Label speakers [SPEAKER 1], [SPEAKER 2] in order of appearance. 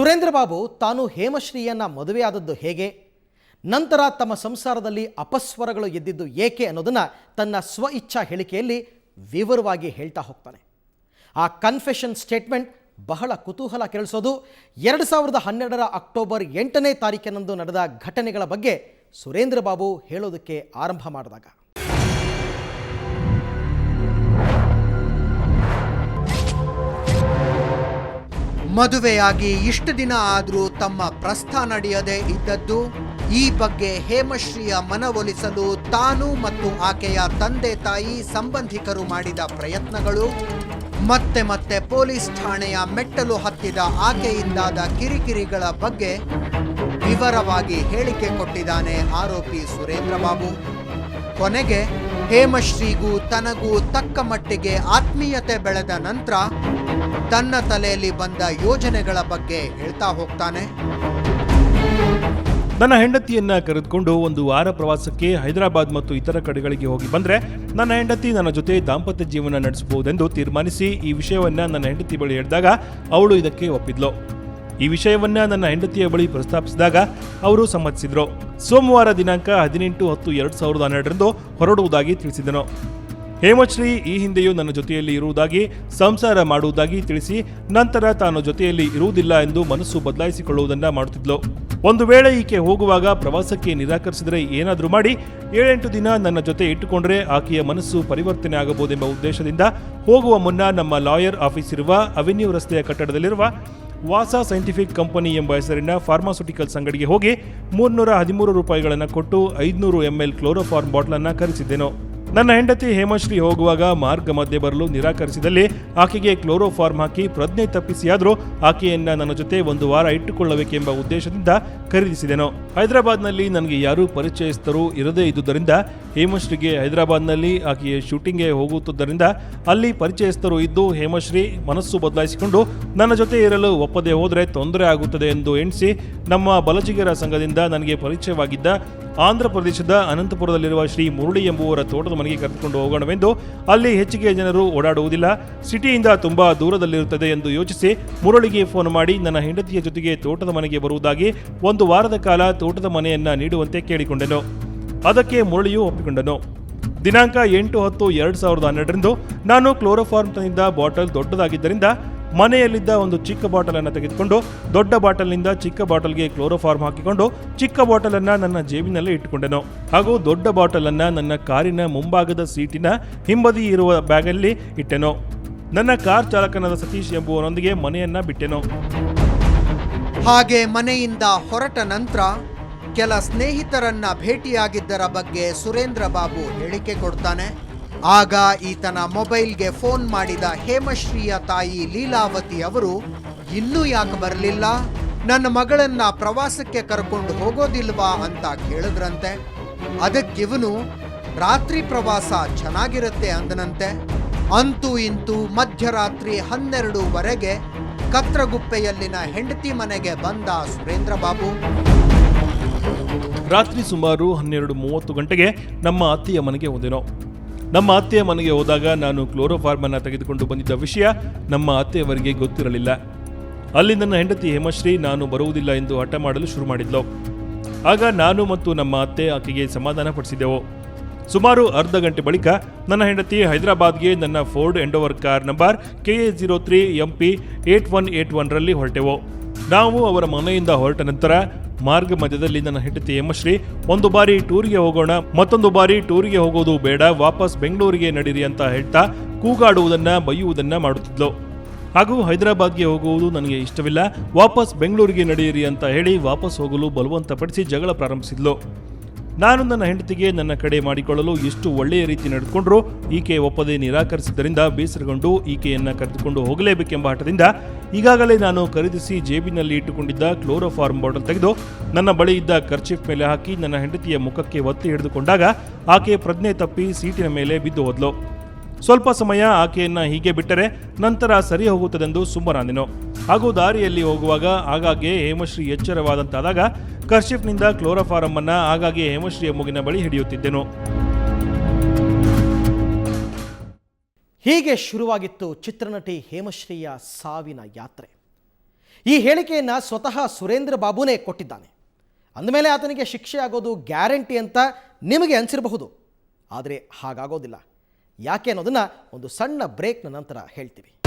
[SPEAKER 1] ಸುರೇಂದ್ರ ಬಾಬು ತಾನು ಹೇಮಶ್ರೀಯನ್ನು ಮದುವೆಯಾದದ್ದು ಹೇಗೆ, ನಂತರ ತಮ್ಮ ಸಂಸಾರದಲ್ಲಿ ಅಪಸ್ವರಗಳು ಎದ್ದಿದ್ದು ಏಕೆ ಅನ್ನೋದನ್ನು ತನ್ನ ಸ್ವ ಇಚ್ಛಾ ಹೇಳಿಕೆಯಲ್ಲಿ ವಿವರವಾಗಿ ಹೇಳ್ತಾ ಹೋಗ್ತಾನೆ. ಆ ಕನ್ಫೆಷನ್ ಸ್ಟೇಟ್ಮೆಂಟ್ ಬಹಳ ಕುತೂಹಲ ಕೆರಳಿಸೋದು. 2012 ಅಕ್ಟೋಬರ್ 8ನೇ ತಾರೀಕಿನಂದು ನಡೆದ ಘಟನೆಗಳ ಬಗ್ಗೆ ಸುರೇಂದ್ರ ಬಾಬು ಹೇಳೋದಕ್ಕೆ ಆರಂಭ ಮಾಡಿದಾಗ
[SPEAKER 2] ಮದುವೆಯಾಗಿ ಇಷ್ಟು ದಿನ ಆದರೂ ತಮ್ಮ ಪ್ರಸ್ಥಾನ ನಡೆಯದೇ ಇದ್ದದ್ದು, ಈ ಬಗ್ಗೆ ಹೇಮಶ್ರೀಯ ಮನವೊಲಿಸಲು ತಾನು ಮತ್ತು ಆಕೆಯ ತಂದೆ ತಾಯಿ ಸಂಬಂಧಿಕರು ಮಾಡಿದ ಪ್ರಯತ್ನಗಳು, ಮತ್ತೆ ಮತ್ತೆ ಪೊಲೀಸ್ ಠಾಣೆಯ ಮೆಟ್ಟಲು ಹತ್ತಿದ ಆಕೆಯಿಂದಾದ ಕಿರಿಕಿರಿಗಳ ಬಗ್ಗೆ ವಿವರವಾಗಿ ಹೇಳಿಕೆ ಕೊಟ್ಟಿದ್ದಾನೆ ಆರೋಪಿ ಸುರೇಂದ್ರ ಬಾಬು. ಕೊನೆಗೆ ಹೇಮಶ್ರೀಗೂ ತನಗೂ ತಕ್ಕ ಮಟ್ಟಿಗೆ ಆತ್ಮೀಯತೆ ಬೆಳೆದ ನಂತರ ತನ್ನ ತಲೆಯಲ್ಲಿ ಬಂದ ಯೋಜನೆಗಳ ಬಗ್ಗೆ ಹೇಳ್ತಾ ಹೋಗ್ತಾನೆ.
[SPEAKER 3] ನನ್ನ ಹೆಂಡತಿಯನ್ನ ಕರೆದುಕೊಂಡು ಒಂದು ವಾರ ಪ್ರವಾಸಕ್ಕೆ ಹೈದರಾಬಾದ್ ಮತ್ತು ಇತರ ಕಡೆಗಳಿಗೆ ಹೋಗಿ ಬಂದ್ರೆ ನನ್ನ ಹೆಂಡತಿ ನನ್ನ ಜೊತೆ ದಾಂಪತ್ಯ ಜೀವನ ನಡೆಸಬಹುದೆಂದು ತೀರ್ಮಾನಿಸಿ ಈ ವಿಷಯವನ್ನ ನನ್ನ ಹೆಂಡತಿ ಬಳಿ ಹೇಳಿದಾಗ ಅವಳು ಇದಕ್ಕೆ ಒಪ್ಪಿದ್ಲು. ಈ ವಿಷಯವನ್ನ ನನ್ನ ಹೆಂಡತಿಯ ಬಳಿ ಪ್ರಸ್ತಾಪಿಸಿದಾಗ ಅವರು ಸಮ್ಮತಿಸಿದ್ರು. ಸೋಮವಾರ ದಿನಾಂಕ 18/10/2012 ಹೊರಡುವುದಾಗಿ ತಿಳಿಸಿದನು. ಹೇಮಶ್ರೀ ಈ ಹಿಂದೆಯೂ ನನ್ನ ಜೊತೆಯಲ್ಲಿ ಇರುವುದಾಗಿ, ಸಂಸಾರ ಮಾಡುವುದಾಗಿ ತಿಳಿಸಿ ನಂತರ ತಾನು ಜೊತೆಯಲ್ಲಿ ಇರುವುದಿಲ್ಲ ಎಂದು ಮನಸ್ಸು ಬದಲಾಯಿಸಿಕೊಳ್ಳುವುದನ್ನ ಮಾಡುತ್ತಿದ್ಲು. ಒಂದು ವೇಳೆ ಈಕೆ ಹೋಗುವಾಗ ಪ್ರವಾಸಕ್ಕೆ ನಿರಾಕರಿಸಿದರೆ ಏನಾದರೂ ಮಾಡಿ 7-8 ದಿನ ನನ್ನ ಜೊತೆ ಇಟ್ಟುಕೊಂಡ್ರೆ ಆಕೆಯ ಮನಸ್ಸು ಪರಿವರ್ತನೆ ಆಗಬಹುದೆಂಬ ಉದ್ದೇಶದಿಂದ ಹೋಗುವ ಮುನ್ನ ನಮ್ಮ ಲಾಯರ್ ಆಫೀಸ್ ಇರುವ ಅವೆನ್ಯೂ ರಸ್ತೆಯ ಕಟ್ಟಡದಲ್ಲಿರುವ ವಾಸಾ ಸೈಂಟಿಫಿಕ್ ಕಂಪನಿ ಎಂಬ ಹೆಸರಿನ ಫಾರ್ಮಾಸ್ಯೂಟಿಕಲ್ಸ್ ಅಂಗಡಿಗೆ ಹೋಗಿ 313 ರೂಪಾಯಿಗಳನ್ನು ಕೊಟ್ಟು 500 ml ಕ್ಲೋರೋಫಾರ್ಮ್ ಬಾಟ್ಲನ್ನು ಖರೀದಿಸಿದ್ದೆನು. ನನ್ನ ಹೆಂಡತಿ ಹೇಮಶ್ರೀ ಹೋಗುವಾಗ ಮಾರ್ಗ ಮಧ್ಯೆ ಬರಲು ನಿರಾಕರಿಸಿದಲ್ಲಿ ಆಕೆಗೆ ಕ್ಲೋರೋಫಾರ್ಮ್ ಹಾಕಿ ಪ್ರಜ್ಞೆ ತಪ್ಪಿಸಿಯಾದರೂ ಆಕೆಯನ್ನ ನನ್ನ ಜೊತೆ ಒಂದು ವಾರ ಇಟ್ಟುಕೊಳ್ಳಬೇಕೆಂಬ ಉದ್ದೇಶದಿಂದ ಖರೀದಿಸಿದೆನು. ಹೈದರಾಬಾದ್ನಲ್ಲಿ ನನಗೆ ಯಾರೂ ಪರಿಚಯಸ್ಥರು ಇರದೇ ಇದ್ದುದರಿಂದ ಹೇಮಶ್ರೀಗೆ ಹೈದರಾಬಾದ್ನಲ್ಲಿ ಆಕೆಯ ಶೂಟಿಂಗ್ಗೆ ಹೋಗುತ್ತಿದ್ದರಿಂದ ಅಲ್ಲಿ ಪರಿಚಯಸ್ಥರು ಇದ್ದು ಹೇಮಶ್ರೀ ಮನಸ್ಸು ಬದಲಾಯಿಸಿಕೊಂಡು ನನ್ನ ಜೊತೆ ಇರಲು ಒಪ್ಪದೆ ಹೋದರೆ ತೊಂದರೆ ಆಗುತ್ತದೆ ಎಂದು ಎಣಿಸಿ ನಮ್ಮ ಬಲಜಿಗರ ಸಂಘದಿಂದ ನನಗೆ ಪರಿಚಯವಾಗಿದ್ದ ಆಂಧ್ರ ಪ್ರದೇಶದ ಅನಂತಪುರದಲ್ಲಿರುವ ಶ್ರೀ ಮುರಳಿ ಎಂಬುವರ ತೋಟದ ಮನೆಗೆ ಕರೆದುಕೊಂಡು ಹೋಗೋಣವೆಂದು, ಅಲ್ಲಿ ಹೆಚ್ಚಿಗೆ ಜನರು ಓಡಾಡುವುದಿಲ್ಲ, ಸಿಟಿಯಿಂದ ತುಂಬಾ ದೂರದಲ್ಲಿರುತ್ತದೆ ಎಂದು ಯೋಚಿಸಿ ಮುರಳಿಗೆ ಫೋನ್ ಮಾಡಿ ನನ್ನ ಹೆಂಡತಿಯ ಜೊತೆಗೆ ತೋಟದ ಮನೆಗೆ ಬರುವುದಾಗಿ ಒಂದು ವಾರದ ಕಾಲ ತೋಟದ ಮನೆಯನ್ನ ನೀಡುವಂತೆ ಕೇಳಿಕೊಂಡೆನು. ಅದಕ್ಕೆ ಮುರಳಿಯು ಒಪ್ಪಿಕೊಂಡನು. ದಿನಾಂಕ 8/10/2012 ನಾನು ಕ್ಲೋರೋಫಾರ್ಮ್ ತಂದಿದ್ದ ಬಾಟಲ್ ದೊಡ್ಡದಾಗಿದ್ದರಿಂದ ಮನೆಯಲ್ಲಿದ್ದ ಒಂದು ಚಿಕ್ಕ ಬಾಟಲ್ ಅನ್ನು ತೆಗೆದುಕೊಂಡು ದೊಡ್ಡ ಬಾಟಲ್ನಿಂದ ಚಿಕ್ಕ ಬಾಟಲ್ಗೆ ಕ್ಲೋರೋಫಾರ್ಮ್ ಹಾಕಿಕೊಂಡು ಚಿಕ್ಕ ಬಾಟಲ್ ಅನ್ನ ನನ್ನ ಜೇಬಿನಲ್ಲಿ ಇಟ್ಟುಕೊಂಡೆನು. ಹಾಗೂ ದೊಡ್ಡ ಬಾಟಲ್ ಅನ್ನ ನನ್ನ ಕಾರಿನ ಮುಂಭಾಗದ ಸೀಟಿನ ಹಿಂಬದಿ ಇರುವ ಬ್ಯಾಗಲ್ಲಿ ಇಟ್ಟೆನು. ನನ್ನ ಕಾರ್ ಚಾಲಕನಾದ ಸತೀಶ್ ಎಂಬುವನೊಂದಿಗೆ ಮನೆಯನ್ನ ಬಿಟ್ಟೆನು.
[SPEAKER 2] ಹಾಗೆ ಮನೆಯಿಂದ ಹೊರಟ ನಂತರ ಕೆಲ ಸ್ನೇಹಿತರನ್ನ ಭೇಟಿಯಾಗಿದ್ದರ ಬಗ್ಗೆ ಸುರೇಂದ್ರ ಬಾಬು ಹೇಳಿಕೆ ಕೊಡ್ತಾನೆ. ಆಗ ಈತನ ಮೊಬೈಲ್ಗೆ ಫೋನ್ ಮಾಡಿದ ಹೇಮಶ್ರೀಯ ತಾಯಿ ಲೀಲಾವತಿ ಅವರು ಇನ್ನೂ ಯಾಕೆ ಬರಲಿಲ್ಲ, ನನ್ನ ಮಗಳನ್ನ ಪ್ರವಾಸಕ್ಕೆ ಕರ್ಕೊಂಡು ಹೋಗೋದಿಲ್ವಾ ಅಂತ ಕೇಳಿದ್ರಂತೆ. ಅದಕ್ಕಿವನು ರಾತ್ರಿ ಪ್ರವಾಸ ಚೆನ್ನಾಗಿರುತ್ತೆ ಅಂದನಂತೆ. ಅಂತೂ ಇಂತೂ ಮಧ್ಯರಾತ್ರಿ 12ವರೆಗೆ ಕತ್ರಗುಪ್ಪೆಯಲ್ಲಿನ ಹೆಂಡತಿ ಮನೆಗೆ ಬಂದ ಸುರೇಂದ್ರ ಬಾಬು.
[SPEAKER 3] ರಾತ್ರಿ ಸುಮಾರು 12:30 ಗಂಟೆಗೆ ನಮ್ಮ ಅತ್ತೆಯ ಮನೆಗೆ ಹೋದೆನು. ನಮ್ಮ ಅತ್ತೆಯ ಮನೆಗೆ ಹೋದಾಗ ನಾನು ಕ್ಲೋರೋಫಾರ್ಮ್ ಅನ್ನು ತೆಗೆದುಕೊಂಡು ಬಂದಿದ್ದ ವಿಷಯ ನಮ್ಮ ಅತ್ತೆಯವರಿಗೆ ಗೊತ್ತಿರಲಿಲ್ಲ. ಅಲ್ಲಿ ನನ್ನ ಹೆಂಡತಿ ಹೇಮಶ್ರೀ ನಾನು ಬರುವುದಿಲ್ಲ ಎಂದು ಹಠ ಮಾಡಲು ಶುರು ಮಾಡಿದ್ಲು. ಆಗ ನಾನು ಮತ್ತು ನಮ್ಮ ಅತ್ತೆ ಆಕೆಗೆ ಸಮಾಧಾನ ಪಡಿಸಿದೆವು. ಸುಮಾರು ಅರ್ಧ ಗಂಟೆ ಬಳಿಕ ನನ್ನ ಹೆಂಡತಿ ಹೈದರಾಬಾದ್ಗೆ ನನ್ನ Ford Endeavour car number KA03 MP 8181 ರಲ್ಲಿ ಹೊರಟೆವು. ನಾವು ಅವರ ಮನೆಯಿಂದ ಹೊರಟ ನಂತರ ಮಾರ್ಗ ಮಧ್ಯದಲ್ಲಿ ನನ್ನ ಹೆಂಡತಿ ಹೇಮಶ್ರೀ ಒಂದು ಬಾರಿ ಟೂರಿಗೆ ಹೋಗೋಣ, ಮತ್ತೊಂದು ಬಾರಿ ಟೂರಿಗೆ ಹೋಗೋದು ಬೇಡ, ವಾಪಸ್ ಬೆಂಗಳೂರಿಗೆ ನಡೀರಿ ಅಂತ ಹೇಳ್ತಾ ಕೂಗಾಡುವುದನ್ನ ಬೈಯುವುದನ್ನ ಮಾಡುತ್ತಿದ್ಲು. ಹಾಗೂ ಹೈದರಾಬಾದ್ಗೆ ಹೋಗುವುದು ನನಗೆ ಇಷ್ಟವಿಲ್ಲ, ವಾಪಸ್ ಬೆಂಗಳೂರಿಗೆ ನಡೆಯಿರಿ ಅಂತ ಹೇಳಿ ವಾಪಸ್ ಹೋಗಲು ಬಲವಂತಪಡಿಸಿ ಜಗಳ ಪ್ರಾರಂಭಿಸಿದ್ಲು. ನಾನು ನನ್ನ ಹೆಂಡತಿಗೆ ನನ್ನ ಕಡೆ ಮಾಡಿಕೊಳ್ಳಲು ಎಷ್ಟು ಒಳ್ಳೆಯ ರೀತಿ ನಡೆದುಕೊಂಡ್ರು ಈಕೆ ಒಪ್ಪದೆ ನಿರಾಕರಿಸಿದ್ದರಿಂದ ಬೇಸರಗೊಂಡು ಈಕೆಯನ್ನ ಕರೆದುಕೊಂಡು ಹೋಗಲೇಬೇಕೆಂಬ ಹಠದಿಂದ ಈಗಾಗಲೇ ನಾನು ಖರೀದಿಸಿ ಜೇಬಿನಲ್ಲಿ ಇಟ್ಟುಕೊಂಡಿದ್ದ ಕ್ಲೋರೋಫಾರ್ಮ್ ಬಾಟಲ್ ತೆಗೆದು ನನ್ನ ಬಳಿ ಇದ್ದ ಕರ್ಚೀಫ್ ಮೇಲೆ ಹಾಕಿ ನನ್ನ ಹೆಂಡತಿಯ ಮುಖಕ್ಕೆ ಒತ್ತಿ ಹಿಡಿದುಕೊಂಡಾಗ ಆಕೆ ಪ್ರಜ್ಞೆ ತಪ್ಪಿ ಸೀಟಿನ ಮೇಲೆ ಬಿದ್ದು ಹೋದ್ಲು. ಸ್ವಲ್ಪ ಸಮಯ ಆಕೆಯನ್ನ ಹೀಗೆ ಬಿಟ್ಟರೆ ನಂತರ ಸರಿ ಹೋಗುತ್ತದೆಂದು ಸುಮ್ಮನಾದೆನು. ಹಾಗೂ ದಾರಿಯಲ್ಲಿ ಹೋಗುವಾಗ ಆಗಾಗ್ಗೆ ಹೇಮಶ್ರೀ ಎಚ್ಚರವಾದಂತಾದಾಗ ಕರ್ಶಿಫ್ನಿಂದ ಕ್ಲೋರೋಫಾರ್ಮ್ ಅನ್ನ ಆಗಾಗ್ಗೆ ಹೇಮಶ್ರೀಯ ಮೂಗಿನ ಬಳಿ ಹಿಡಿಯುತ್ತಿದ್ದೆನು.
[SPEAKER 1] ಹೀಗೆ ಶುರುವಾಗಿತ್ತು ಚಿತ್ರನಟಿ ಹೇಮಶ್ರೀಯ ಸಾವಿನ ಯಾತ್ರೆ. ಈ ಹೇಳಿಕೆಯನ್ನು ಸ್ವತಃ ಸುರೇಂದ್ರ ಬಾಬುನೇ ಕೊಟ್ಟಿದ್ದಾನೆ. ಅಂದಮೇಲೆ ಆತನಿಗೆ ಶಿಕ್ಷೆ ಆಗೋದು ಗ್ಯಾರಂಟಿ ಅಂತ ನಿಮಗೆ ಅನಿಸಿರಬಹುದು. ಆದರೆ ಹಾಗಾಗೋದಿಲ್ಲ. ಯಾಕೆ ಅನ್ನೋದನ್ನು ಒಂದು ಸಣ್ಣ ಬ್ರೇಕ್ನ ನಂತರ ಹೇಳ್ತೀವಿ.